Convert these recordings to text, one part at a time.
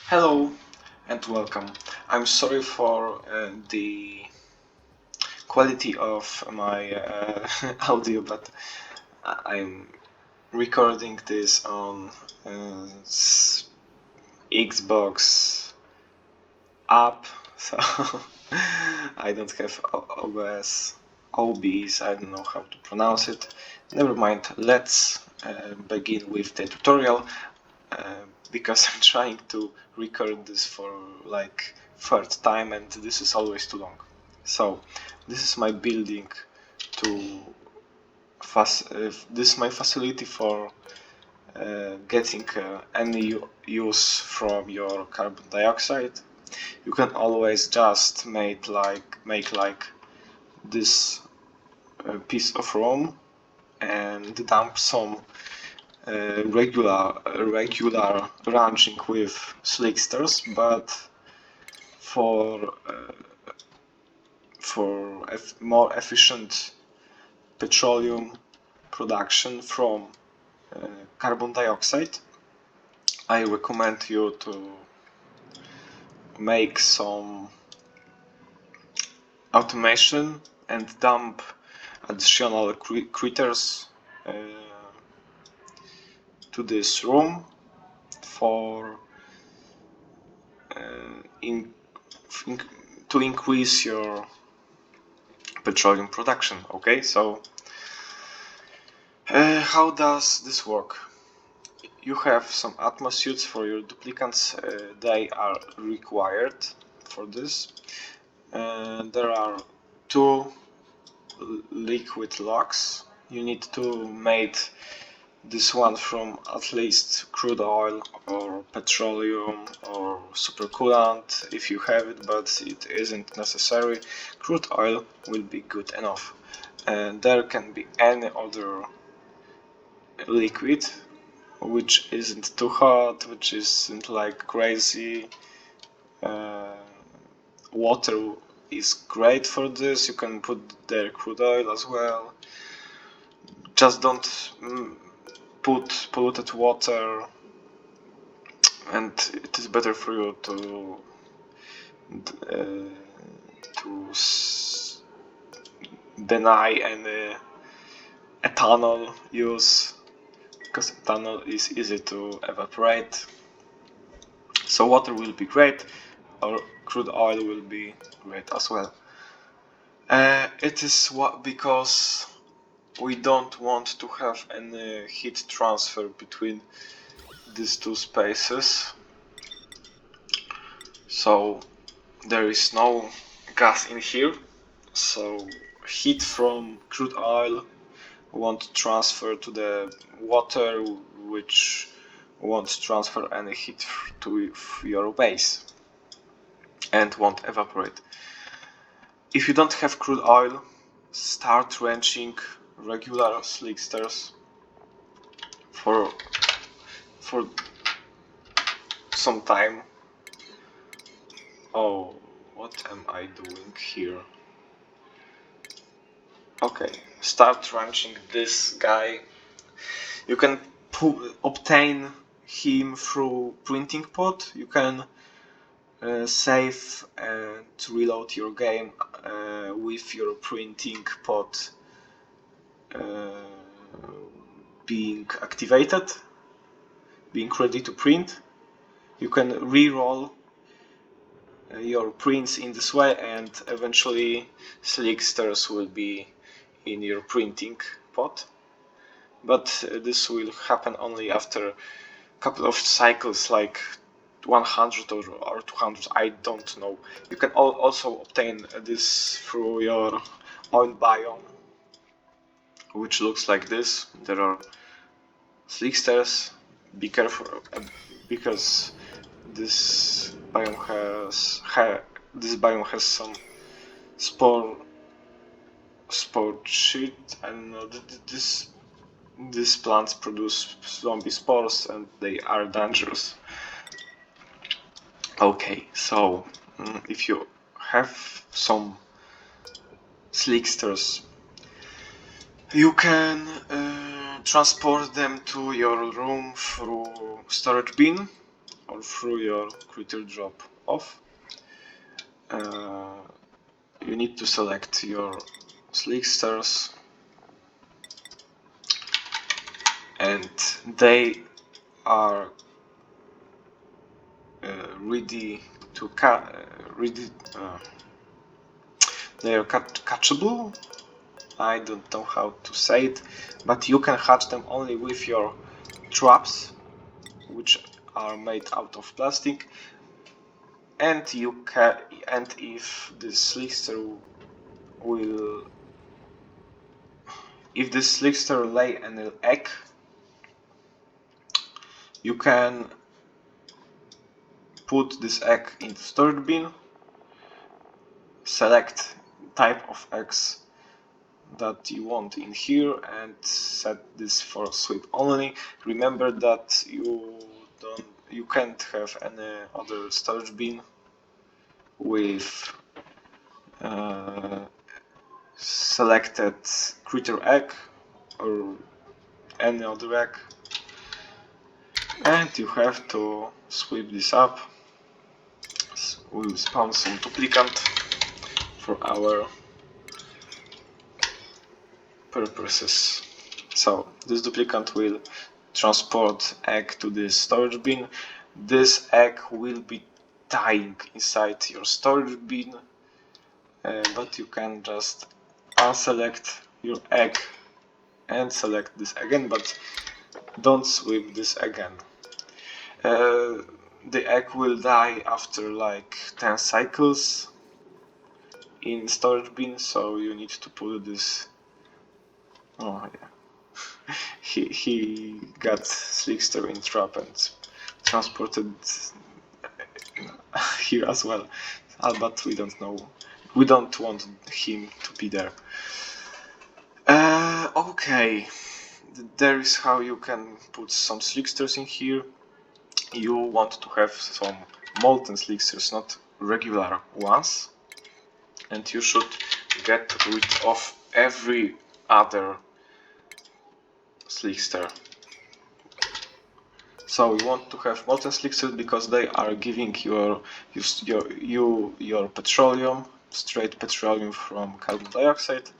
Hello and welcome. I'm sorry for the quality of my audio, but I'm recording this on Xbox app, so I don't have OBS, I don't know how to pronounce it. Never mind, let's begin with the tutorial. Because I'm trying to record this for like third time and this is always too long. So this is my building to this is my facility for getting any use from your carbon dioxide. You can always just make like this piece of room and dump some regular ranching with slicksters, but for more efficient petroleum production from carbon dioxide, I recommend you to make some automation and dump additional critters to this room for in to increase your petroleum production. Okay, so how does this work? You have some atmospheres for your duplicants. They are required for this. There are two liquid locks. You need to make this one from at least crude oil or petroleum or supercoolant if you have it, but it isn't necessary. Crude oil will be good enough. And there can be any other liquid which isn't too hot, which isn't like crazy. Water is great for this. You can put there crude oil as well. Just don't put polluted water, and it is better for you to deny any ethanol use, because ethanol is easy to evaporate. So water will be great, or crude oil will be great as well. It is because we don't want to have any heat transfer between these two spaces, so there is no gas in here, so heat from crude oil won't transfer to the water, which won't transfer any heat to your base and won't evaporate. If you don't have crude oil, start wrenching regular slicksters for some time. Oh, what am I doing here? Okay, start wrenching this guy. You can obtain him through printing pod. You can save and reload your game with your printing pod being activated, being ready to print. You can re-roll your prints in this way, and eventually slicksters will be in your printing pod. But this will happen only after a couple of cycles, like 100 or 200, I don't know. You can also obtain this through your own biome, which looks like this. There are slicksters. Be careful because this biome has some spore sheet. I don't know. These plants produce zombie spores and they are dangerous. Okay, so if you have some slicksters, you can transport them to your room through storage bin. or through your critter drop off. You need to select your slicksters, and they are ready to they are catchable. I don't know how to say it, but you can hatch them only with your traps, which are made out of plastic. And if this slickster will, if this slickster lay an egg, you can put this egg in the storage bin, select type of eggs that you want in here and set this for sweep only. Remember that you can't have any other storage bin with selected critter egg or any other egg, and you have to sweep this up. We will spawn some duplicate for our purposes. So this duplicate will transport egg to this storage bin. This egg will be dying inside your storage bin, but you can just unselect your egg and select this again, but don't sweep this again. The egg will die after like 10 cycles in storage bin, so you need to put this. Oh yeah, he got slickster in trap and transported here as well, but we don't know. We don't want him to be there. Okay, there is how you can put some slicksters in here. You want to have some molten slicksters, not regular ones, and you should get rid of every other slickster. So you want to have molten slicksters because they are giving your petroleum, straight petroleum from carbon dioxide.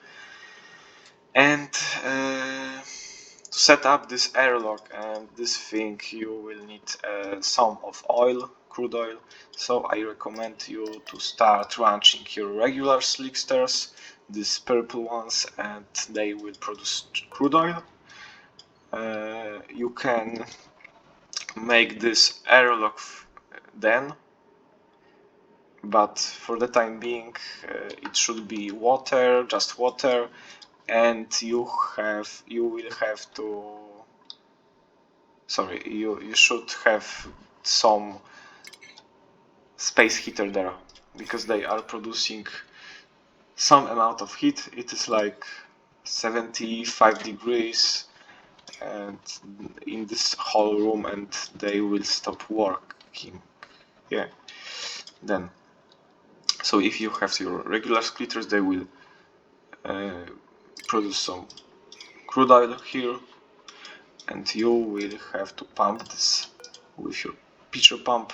And to set up this airlock and this thing, you will need some of oil, crude oil. So I recommend you to start launching your regular slicksters, these purple ones, and they will produce crude oil. You can make this airlock then, but for the time being it should be water, just water, and you should have some space heater there, because they are producing some amount of heat. It is like 75 degrees and in this whole room, and they will stop working. Yeah, then so if you have your regular splitters, they will produce some crude oil here, and you will have to pump this with your pitcher pump,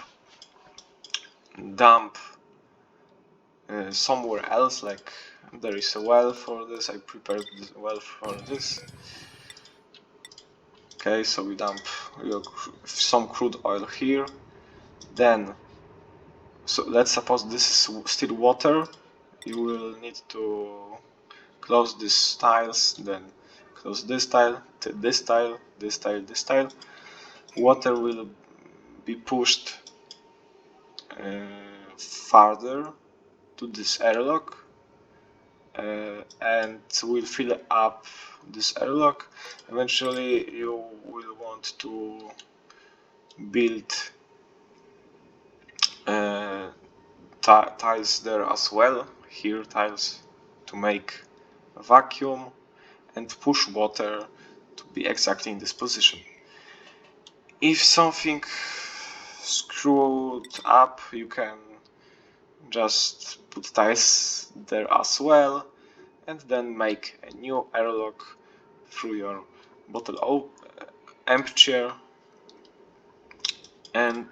dump somewhere else, like there is a well for this. I prepared this well for this. Okay, so we dump some crude oil here, then so let's suppose this is still water. You will need to close these tiles, then close this tile, this tile, this tile, this tile. Water will be pushed farther to this airlock and will fill up this airlock. Eventually you will want to build tiles there as well, here tiles, to make a vacuum and push water to be exactly in this position. If something screwed up, you can just put tiles there as well, and then make a new airlock through your bottle emptier, and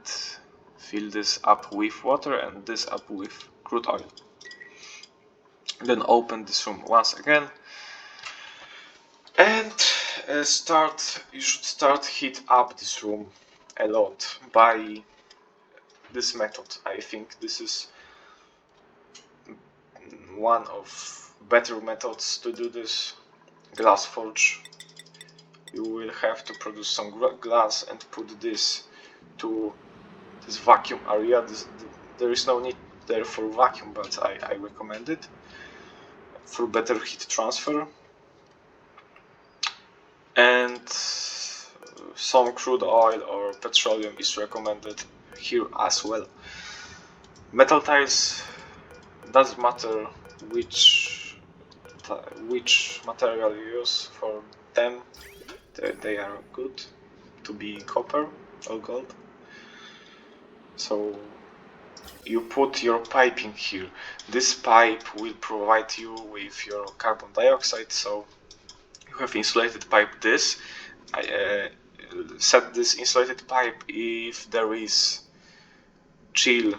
fill this up with water and this up with crude oil. Then open this room once again and you should start heat up this room a lot by this method. I think this is one of better methods to do this. Glass forge. You will have to produce some glass and put this to this vacuum area. There is no need there for vacuum, but I recommend it for better heat transfer. And some crude oil or petroleum is recommended here as well. Metal tiles, doesn't matter which material you use for them, they are good to be copper or gold. So you put your piping here. This pipe will provide you with your carbon dioxide, so you have insulated pipe this. I set this insulated pipe if there is chill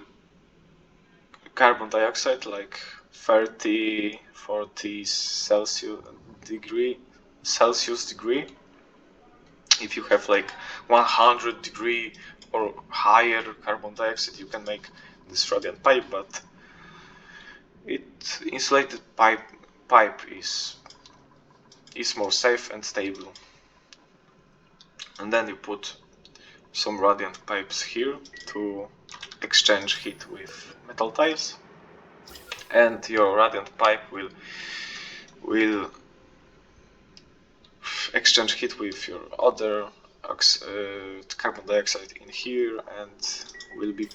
carbon dioxide, like 30-40 Celsius degree. If you have like 100 degree or higher carbon dioxide, you can make this radiant pipe, but insulated pipe is more safe and stable. And then you put some radiant pipes here to exchange heat with metal tiles, and your radiant pipe will exchange heat with your other carbon dioxide in here and will be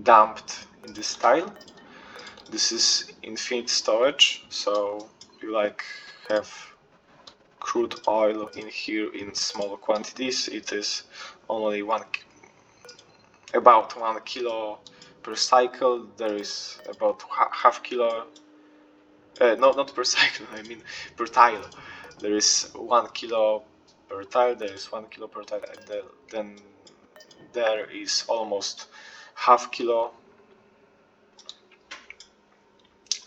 dumped in this tile. This is infinite storage, so you have crude oil in here in small quantities. It is only about 1 kilo per cycle. There is about half kilo. No, not per cycle. I mean per tile. There is 1 kilo per tile. There is 1 kilo per tile, and then there is almost half kilo.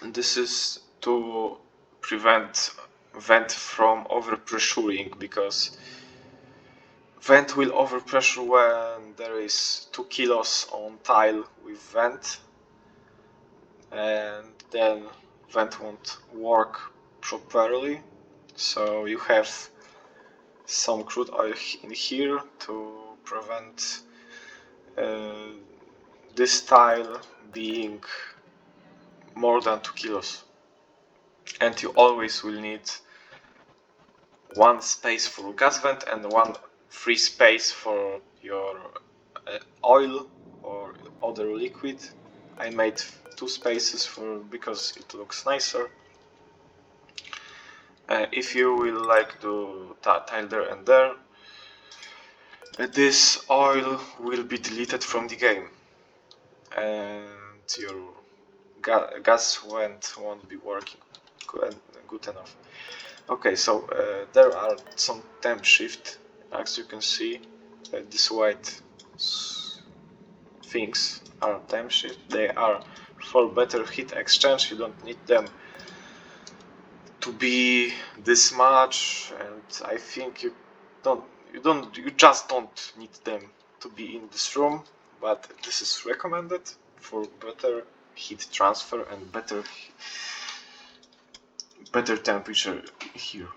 And this is to prevent vent from overpressuring, because vent will overpressure when there is 2 kilos on tile with vent, and then vent won't work properly. So you have some crude oil in here to prevent this tile being more than 2 kilos. And you always will need one space for gas vent and one free space for your oil or other liquid. I made 2 spaces because it looks nicer. If you will like to tile there and there, this oil will be deleted from the game and your gas vent won't be working good enough. Okay, so there are some temp shift. As you can see, these white things are temp shift. They are for better heat exchange. You don't need them to be this much, and I think you just don't need them to be in this room, but this is recommended for better heat transfer and better temperature here.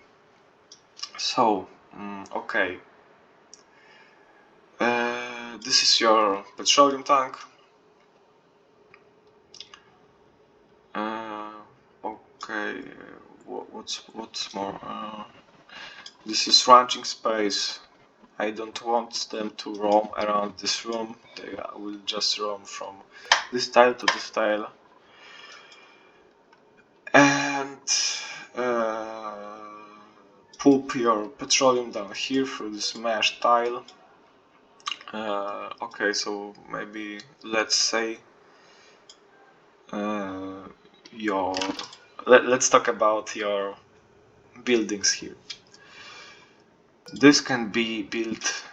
So okay, this is your petroleum tank. Okay, what's more? This is ranching space. I don't want them to roam around this room. They will just roam from this tile to this tile. And poop your petroleum down here through this mesh tile. Okay, so maybe let's say let's talk about your buildings here. This can be built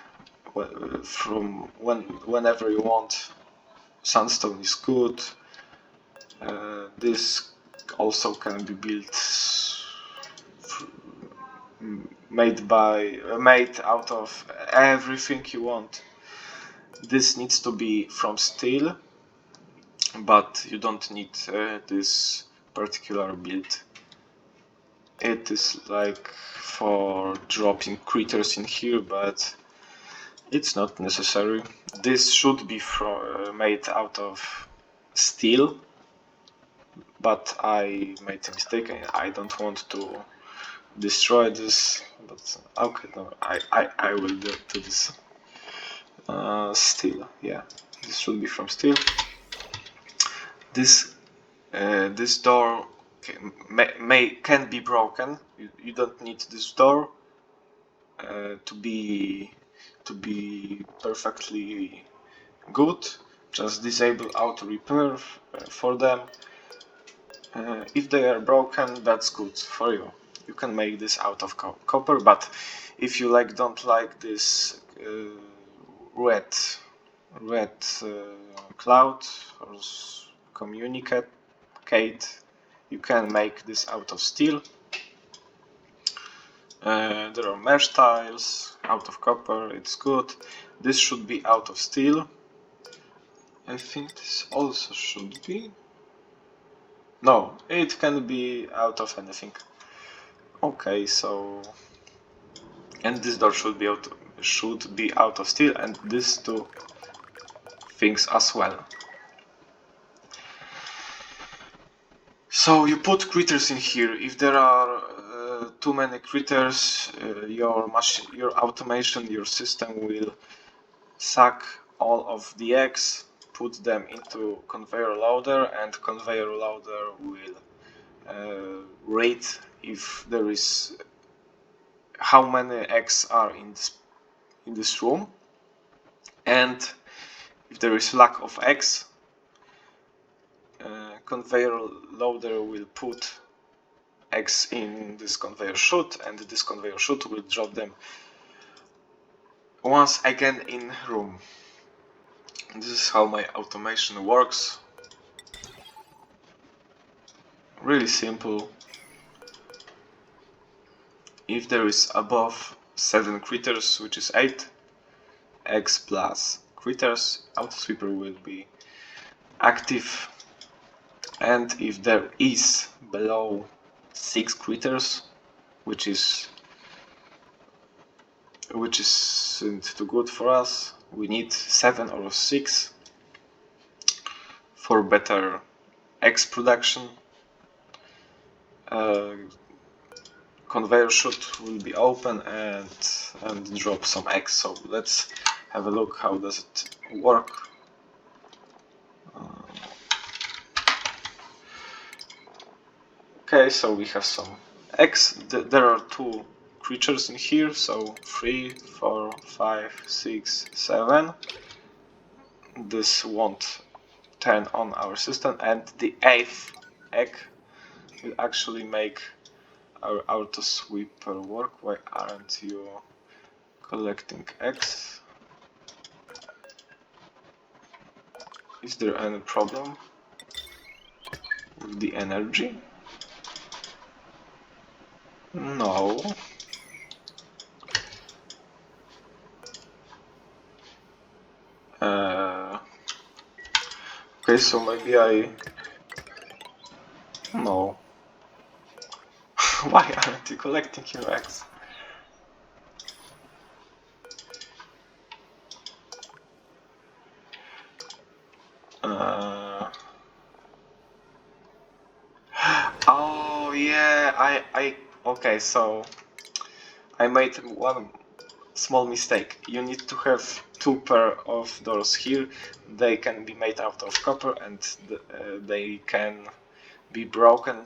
whenever you want. Sandstone is good. This also can be built made out of everything you want. This needs to be from steel, but you don't need this particular build. It is like for dropping critters in here, but it's not necessary. This should be made out of steel, but I made a mistake and I don't want to destroy this. But okay, no, I will do this. Steel, yeah, this should be from steel. This door can be broken. You don't need this door to be perfectly good. Just disable auto repair for them. If they are broken, that's good for you. You can make this out of copper, but if you don't like this red cloud or communicate, you can make this out of steel. There are mesh tiles out of copper, it's good. This should be out of steel. I think this also should be. No, it can be out of anything. Okay, so and this door should be out of steel, and these two things as well. So you put critters in here. If there are too many critters, your automation, your system will suck all of the eggs, put them into conveyor loader, and conveyor loader will rate if there is how many eggs are in this room, and if there is lack of eggs, conveyor loader will put eggs in this conveyor chute, and this conveyor chute will drop them once again in room. And this is how my automation works. Really simple. If there is above 7 critters, which is 8 eggs plus critters, autosweeper will be active. And if there is below 6 critters, which isn't too good for us, we need 7 or 6 for better eggs production. Conveyor chute will be open and drop some eggs. So let's have a look how does it work. Okay, so we have some eggs. There are 2 creatures in here, so 3, 4, 5, 6, 7. This won't turn on our system, and the 8th egg will actually make our autosweeper work. Why aren't you collecting eggs? Is there any problem with the energy? No. Okay, so maybe no. Why aren't you collecting your eggs? Oh yeah, okay, so I made one small mistake. You need to have 2 pair of doors here. They can be made out of copper, and they can be broken,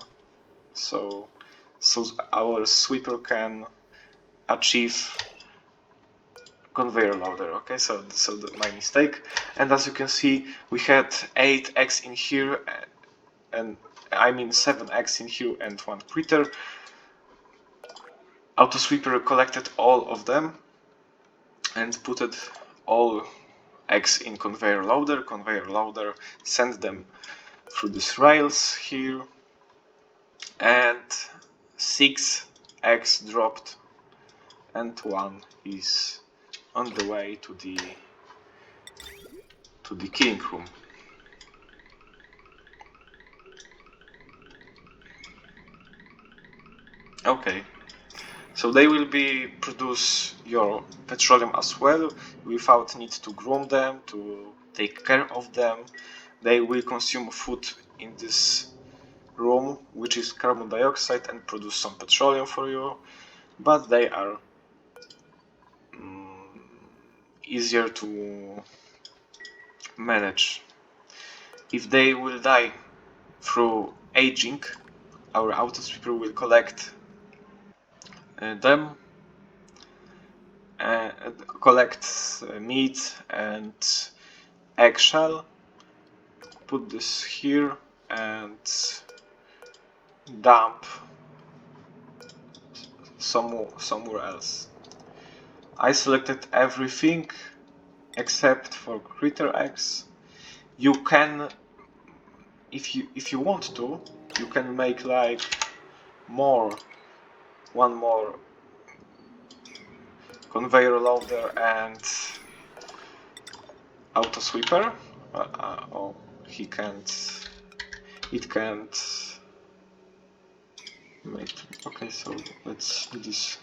so our sweeper can achieve conveyor loader. Okay, so my mistake. And as you can see, we had 8 eggs in here, and I mean 7 eggs in here and 1 critter. Autosweeper collected all of them and put it all eggs in conveyor loader, send them through these rails here, and 6 eggs dropped and 1 is on the way to the killing room. Okay, so they will produce your petroleum as well, without need to groom them, to take care of them. They will consume food in this room, which is carbon dioxide, and produce some petroleum for you, but they are easier to manage. If they will die through aging, our autosweeper will collect them, collect meat and eggshell, put this here and dump somewhere else. I selected everything except for critter eggs. You can, if you want to, you can make like one more conveyor loader and autosweeper. Oh, it can't make. Okay, so let's do this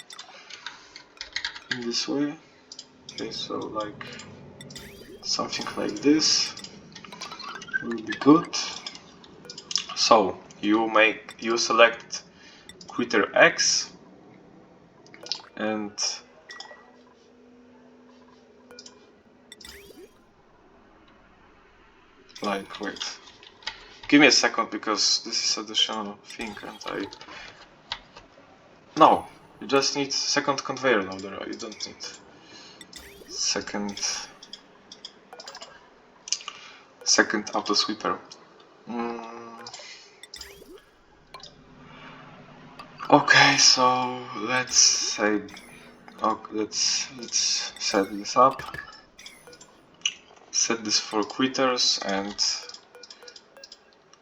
in this way. Okay, so like something like this will be good. So you select critter X and like wait. Give me a second because this is additional thing and no, you just need second conveyor loader, you don't need second autosweeper. Okay, so let's say let's set this up. Set this for critters and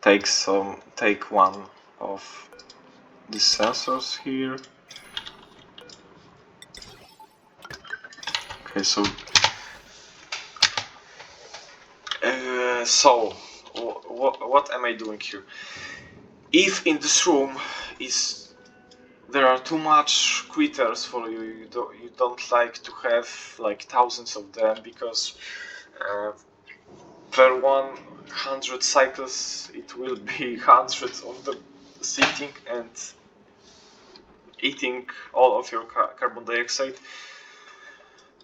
take one of these sensors here. Okay, so what am I doing here? If in this room there are too much critters for you, you don't like to have like thousands of them, because per 100 cycles it will be hundreds of them sitting and eating all of your carbon dioxide,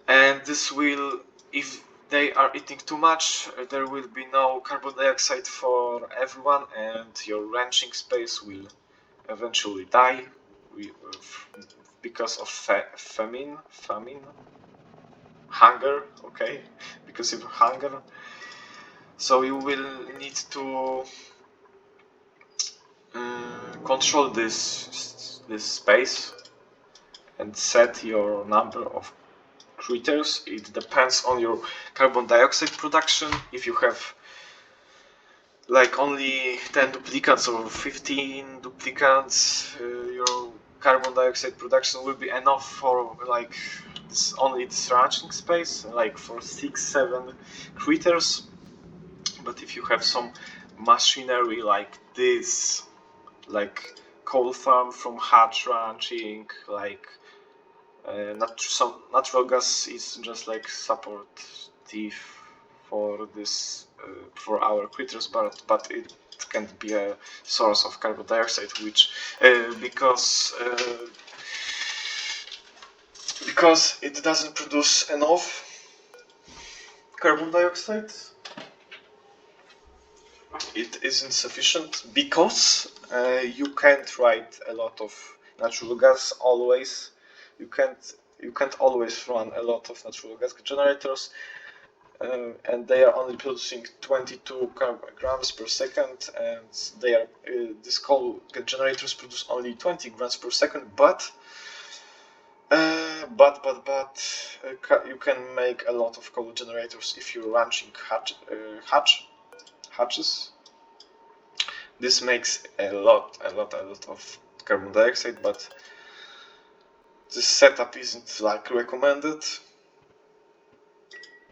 and this will, if they are eating too much, there will be no carbon dioxide for everyone and your ranching space will eventually die because of famine, hunger, okay, because of hunger. So you will need to control this space and set your number of critters. It depends on your carbon dioxide production. If you have like only 10 duplicates or 15 duplicates, your carbon dioxide production will be enough for like only this ranching space, like for 6-7 critters. But if you have some machinery like this, like coal farm from hatch ranching, like some natural gas is just like supportive for this for our critters, but it can be a source of carbon dioxide, which because it doesn't produce enough carbon dioxide, it isn't sufficient, because you can't write a lot of natural gas always. You can't always run a lot of natural gas generators, and they are only producing 22 grams per second, and they are these coal generators produce only 20 grams per second. But You can make a lot of coal generators if you're launching hatches. This makes a lot of carbon dioxide, but this setup isn't like recommended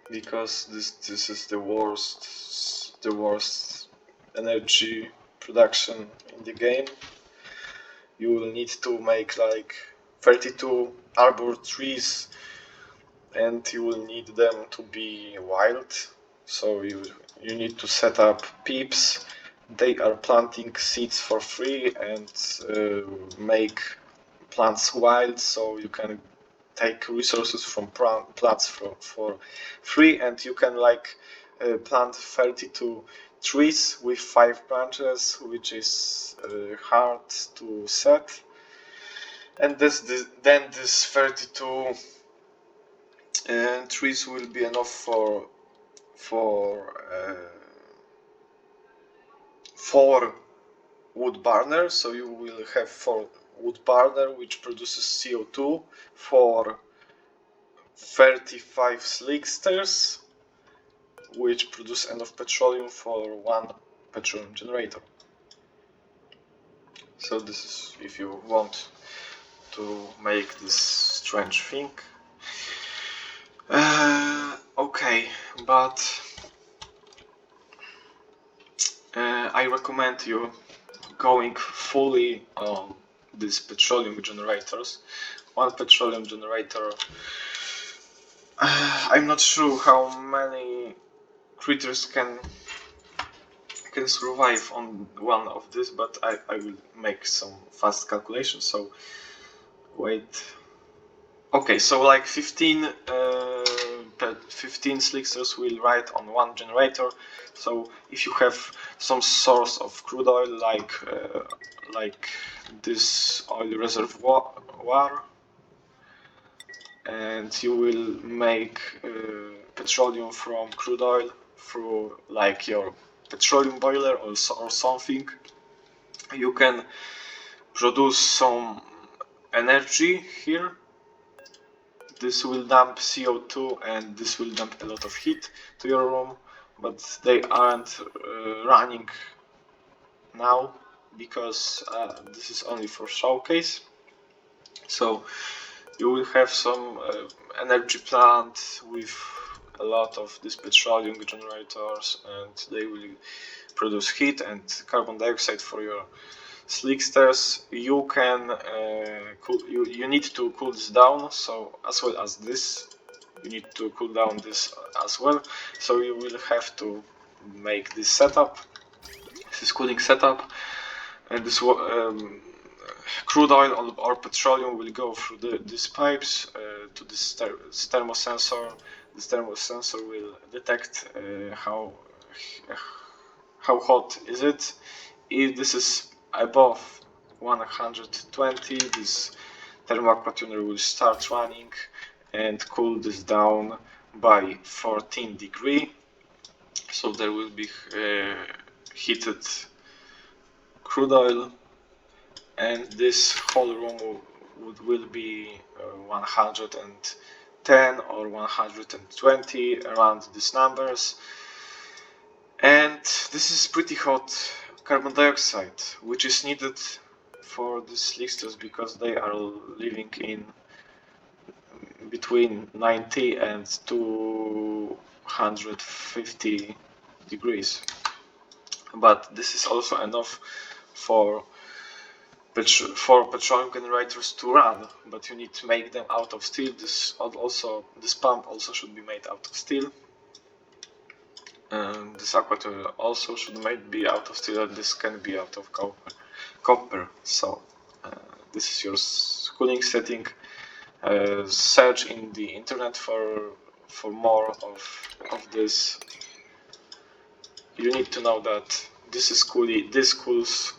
because this is the worst energy production in the game. You will need to make like 32 arbor trees, and you will need them to be wild. So you need to set up peeps. They are planting seeds for free and make plants wild, so you can take resources from plants for free, and you can like plant 32 trees with 5 branches, which is hard to set. And then this 32 trees will be enough for 4 wood burner. So you will have 4 wood burner, which produces CO2 for 35 slicksters, which produce enough petroleum for 1 petroleum generator. So this is if you want to make this strange thing. Okay, but I recommend you going fully on these petroleum generators. 1 petroleum generator, I'm not sure how many creatures can survive on 1 of this, but I will make some fast calculations. So wait. Okay, so like 15 slicksters will ride on 1 generator. So if you have some source of crude oil like this oil reservoir, and you will make petroleum from crude oil through like your petroleum boiler or something, you can produce some energy here. This will dump CO2 and this will dump a lot of heat to your room, but they aren't running now because this is only for showcase. So you will have some energy plant with a lot of these petroleum generators, and they will produce heat and carbon dioxide for your slicksters. You can you need to cool this down, so as well as this you need to cool down this as well. So you will have to make this setup. This is cooling setup, and this crude oil or petroleum will go through these pipes to this thermosensor. This thermosensor will detect how hot is it. If this is above 120, this thermoaqua tuner will start running and cool this down by 14 degrees. So there will be heated crude oil, and this whole room will be 110 or 120, around these numbers. And this is pretty hot carbon dioxide, which is needed for the slicksters because they are living in between 90 and 250 degrees. But this is also enough for petroleum generators to run, but you need to make them out of steel. This pump also should be made out of steel. This aquator also should be out of steel, and this can be out of copper. So this is your cooling setting. Search in the internet for more of this. You need to know that this cools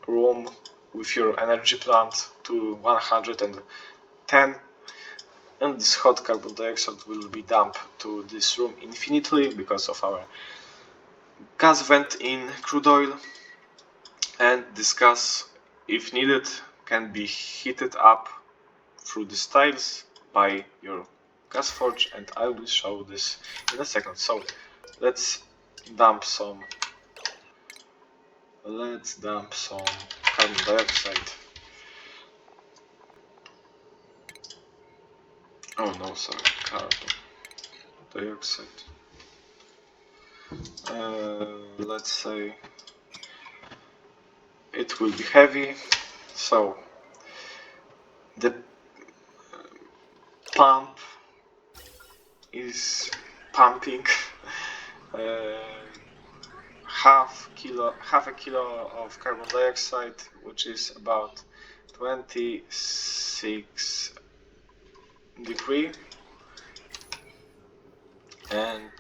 room with your energy plant to 110, and this hot carbon dioxide will be dumped to this room infinitely because of our gas vent in crude oil, and this gas, if needed, can be heated up through these tiles by your gas forge, and I will show this in a second. So let's dump some carbon dioxide. Oh no, sorry, carbon dioxide. Let's say it will be heavy, so the pump is pumping half a kilo of carbon dioxide, which is about 26 degrees, and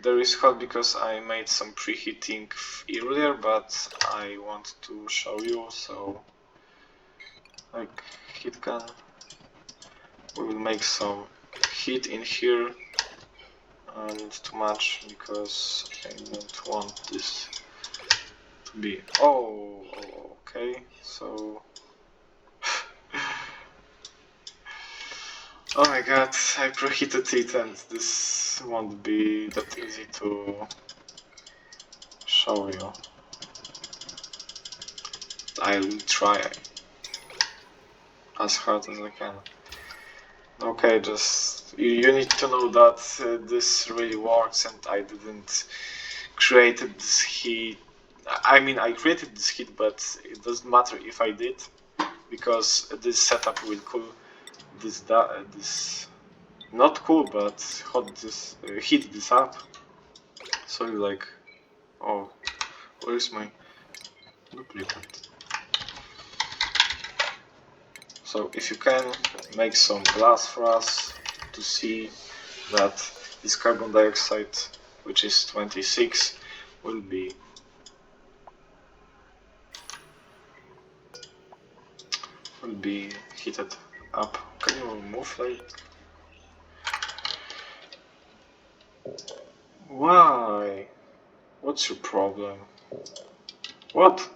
there is hot because I made some preheating earlier, but I want to show you, so like heat gun, we will make some heat in here, not too much because I don't want this to be, okay, so oh my god, I preheated it and this won't be that easy to show you. I'll try as hard as I can. Okay, just you need to know that this really works, and I didn't create this heat. I mean, I created this heat, but it doesn't matter if I did, because this setup will cool this not cool, but heat this up. So you're like, oh, where is my duplicate? So if you can make some glass for us to see that this carbon dioxide, which is 26, will be heated up. Can you move like? Why? What's your problem? What?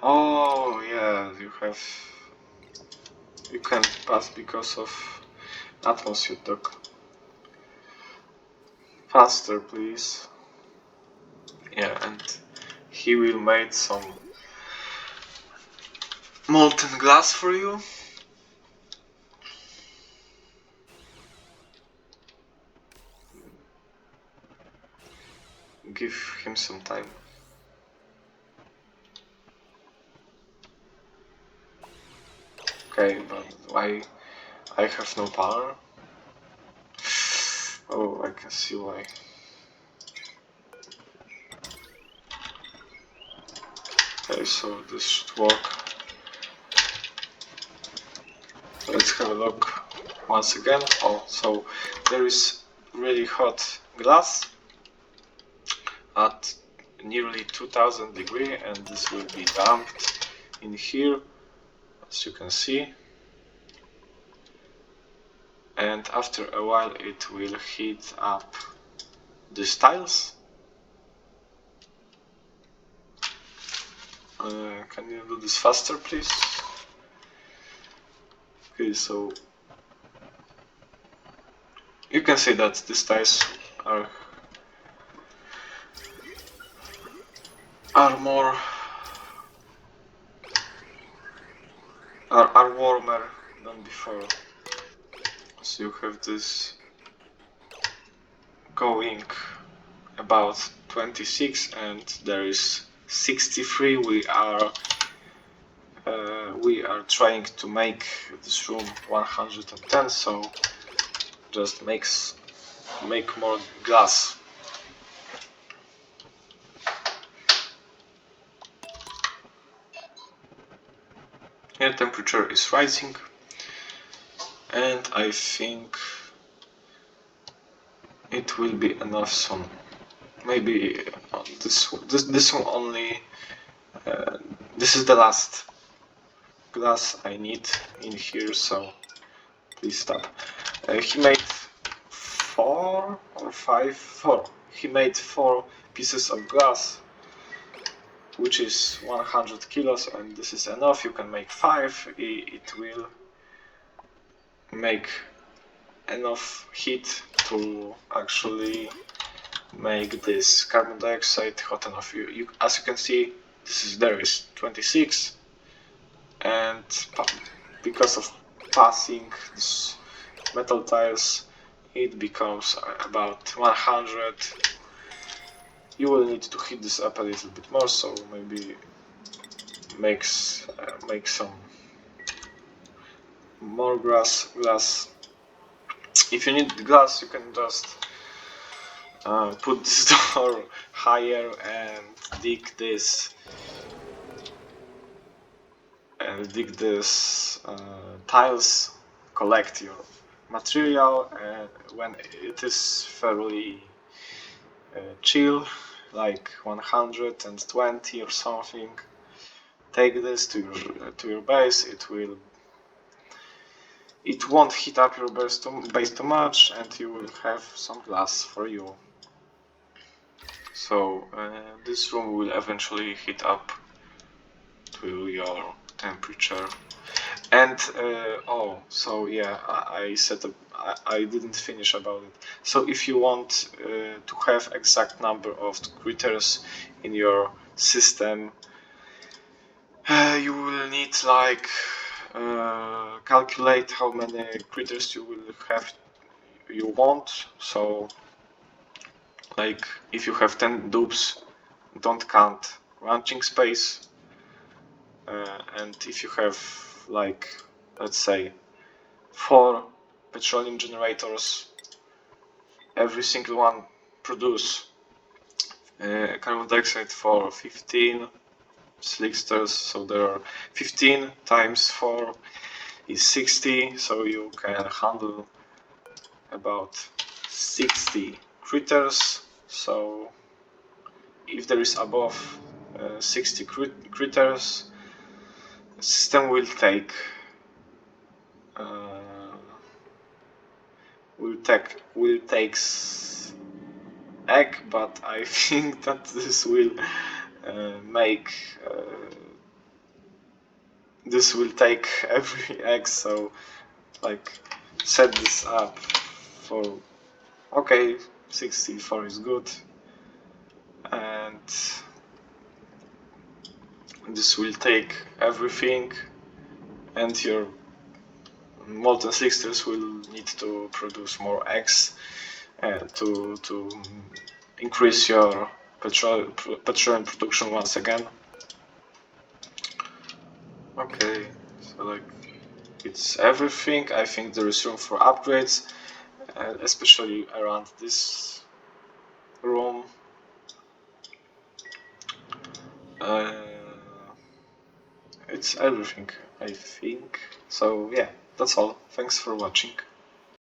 Oh yeah, you can't pass because of atmosphere dock. Faster, please. Yeah, and he will make some molten glass for you. Give him some time. Okay, but why I have no power? Oh, I can see why. Okay, so this should work. Let's have a look once again. Oh, so there is really hot glass at nearly 2000 degrees, and this will be dumped in here, as you can see, and after a while it will heat up these tiles. Can you do this faster, please? Okay, so you can see that these tiles are warmer than before. So you have this going about 26, and there is 63. We are trying to make this room 110, so just make more glass. Air temperature is rising, and I think it will be enough soon. Maybe this one only. This is the last glass I need in here, so please stop. He made 4 or 5. 4. He made 4 pieces of glass, which is 100 kilos, and this is enough. You can make 5. It will make enough heat to actually make this carbon dioxide hot enough. As you can see, there is 26, and because of passing this metal tiles, it becomes about 100. You will need to heat this up a little bit more, so maybe make some more glass. If you need glass, you can just put this door higher and dig this tiles, collect your material, and when it is fairly chill, like 120 or something, take this to your base. It won't heat up your base too much, and you will have some glass for you. So this room will eventually heat up to your temperature. And so yeah, I didn't finish about it. So if you want to have exact number of critters in your system, you will need like calculate how many critters you want. So like if you have 10 dupes, don't count ranching space, and if you have like, let's say, 4 petroleum generators, every single one produce carbon dioxide for 15 slicksters, so there are 15 times 4 is 60, so you can handle about 60 critters. So if there is above 60 critters, the system will take egg, but I think that this will this will take every egg. So like set this up for okay, 64 is good, and this will take everything, and your molten slicksters will need to produce more eggs to increase your petroleum production once again. Okay, so like it's everything. I think there is room for upgrades, especially around this room. It's everything, I think. So yeah, that's all. Thanks for watching.